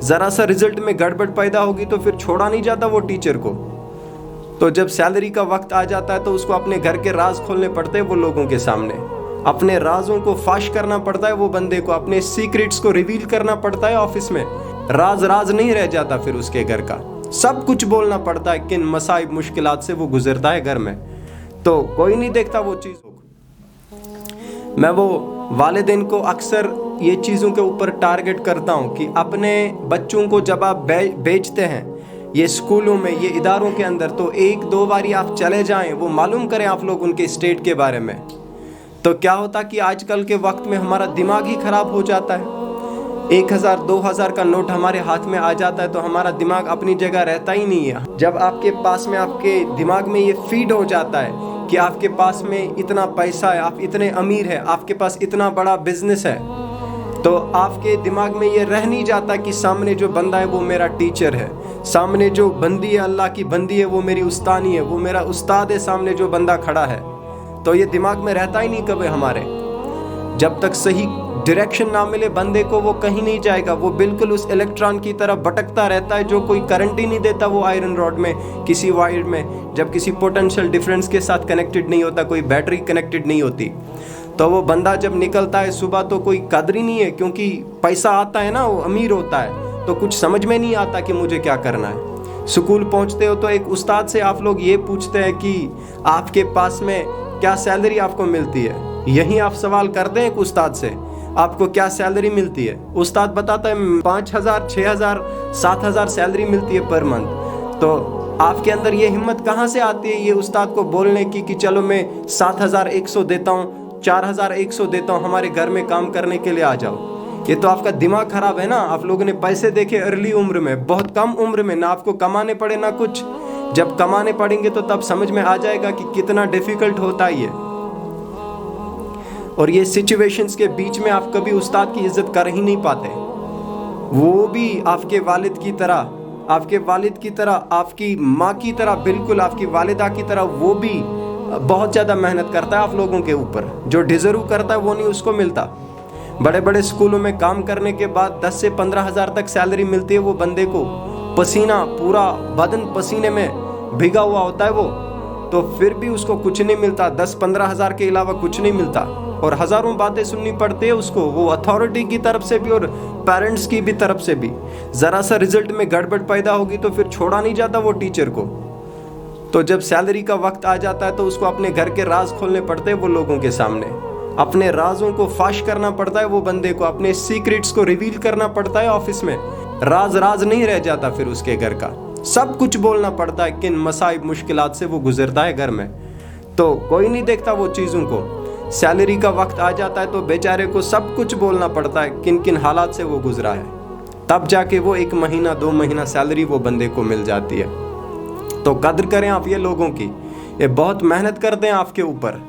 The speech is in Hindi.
ज़रा सा रिजल्ट में गड़बड़ पैदा होगी तो फिर छोड़ा नहीं जाता वो टीचर को। तो जब सैलरी का वक्त आ जाता है तो उसको अपने घर के राज खोलने पड़ते हैं वो लोगों के सामने, अपने राजों को फाश करना पड़ता है वो बंदे को, अपने सीक्रेट्स को रिवील करना पड़ता है ऑफिस में। राज राज नहीं रह जाता फिर उसके घर का, सब कुछ बोलना पड़ता है किन मसाइब मुश्किलात से वो गुजरता है घर में, तो कोई नहीं देखता वो चीज़। मैं वो वालिदैन को अक्सर ये चीज़ों के ऊपर टारगेट करता हूँ कि अपने बच्चों को जब आप बेचते हैं ये स्कूलों में, ये इदारों के अंदर, तो एक दो बारी आप चले जाएं, वो मालूम करें आप लोग उनके स्टेट के बारे में। तो क्या होता कि आजकल के वक्त में हमारा दिमाग ही ख़राब हो जाता है। 1000 2000 का नोट हमारे हाथ में आ जाता है तो हमारा दिमाग अपनी जगह रहता ही नहीं है। जब आपके पास में, आपके दिमाग में ये फीड हो जाता है कि आपके पास में इतना पैसा है, आप इतने अमीर हैं, आपके पास इतना बड़ा बिजनेस है, तो आपके दिमाग में ये रह नहीं जाता कि सामने जो बंदा है वो मेरा टीचर है, सामने जो बंदी है अल्लाह की बंदी है वो मेरी उस्तानी है, वो मेरा उस्ताद है सामने जो बंदा खड़ा है। तो ये दिमाग में रहता ही नहीं कभी हमारे। जब तक सही डायरेक्शन ना मिले बंदे को वो कहीं नहीं जाएगा, वो बिल्कुल उस इलेक्ट्रॉन की तरह भटकता रहता है जो कोई करंट ही नहीं देता वो आयरन रॉड में, किसी वायर में, जब किसी पोटेंशियल डिफरेंस के साथ कनेक्टेड नहीं होता, कोई बैटरी कनेक्टेड नहीं होती। तो वो बंदा जब निकलता है सुबह तो कोई कदर ही नहीं है, क्योंकि पैसा आता है ना, वो अमीर होता है, तो कुछ समझ में नहीं आता कि मुझे क्या करना है। स्कूल पहुंचते हो तो एक उस्ताद से आप लोग ये पूछते हैं कि आपके पास में क्या सैलरी आपको मिलती है, यही आप सवाल करते हैं एक उस्ताद से, आपको क्या सैलरी मिलती है। उस्ताद बताता है 5000 6000 7000 सैलरी मिलती है पर मंथ। तो आपके अंदर ये हिम्मत कहाँ से आती है ये उस्ताद को बोलने की कि चलो मैं 7100 देता हूँ, 4100 देता हूँ, हमारे घर में काम करने के लिए आ जाओ। ये तो आपका दिमाग खराब है ना। आप लोगों ने पैसे देखे अर्ली उम्र में, बहुत कम उम्र में, ना आपको कमाने पड़े ना कुछ। जब कमाने पड़ेंगे तो तब समझ में आ जाएगा कि कितना डिफिकल्ट होता है ये। और ये सिचुएशंस के बीच में आप कभी उस्ताद की इज्जत कर ही नहीं पाते। वो भी आपके वालिद की तरह, आपके वालिद की तरह, आपकी माँ की तरह, बिल्कुल आपकी वालिदा की तरह, वो भी बहुत ज़्यादा मेहनत करता है आप लोगों के ऊपर। जो डिजर्व करता है वो नहीं उसको मिलता। बड़े बड़े स्कूलों में काम करने के बाद 10 से 15 हज़ार तक सैलरी मिलती है वो बंदे को, पसीना, पूरा बदन पसीने में भिगा हुआ होता है वो, तो फिर भी उसको कुछ नहीं मिलता। 10-15 हज़ार के अलावा कुछ नहीं मिलता, और हज़ारों बातें सुननी पड़ती है उसको, वो अथॉरिटी की तरफ से भी और पेरेंट्स की भी तरफ से भी। ज़रा सा रिजल्ट में गड़बड़ पैदा होगी तो फिर छोड़ा नहीं जाता वो टीचर को। तो जब सैलरी का वक्त आ जाता है तो उसको अपने घर के राज खोलने पड़ते हैं वो लोगों के सामने, अपने राजों को फाश करना पड़ता है वो बंदे को, अपने सीक्रेट्स को रिवील करना पड़ता है ऑफिस में। राज राज नहीं रह जाता फिर उसके घर का, सब कुछ बोलना पड़ता है किन मसाइब मुश्किलात से वो गुजरता है घर में। तो कोई नहीं देखता वो चीज़ों को। सैलरी का वक्त आ जाता है तो बेचारे को सब कुछ बोलना पड़ता है किन किन हालात से वो गुजरा है, तब जाके वो 1 महीना 2 महीना सैलरी वो बंदे को मिल जाती है। तो कद्र करें आप ये लोगों की, ये बहुत मेहनत करते हैं आपके ऊपर।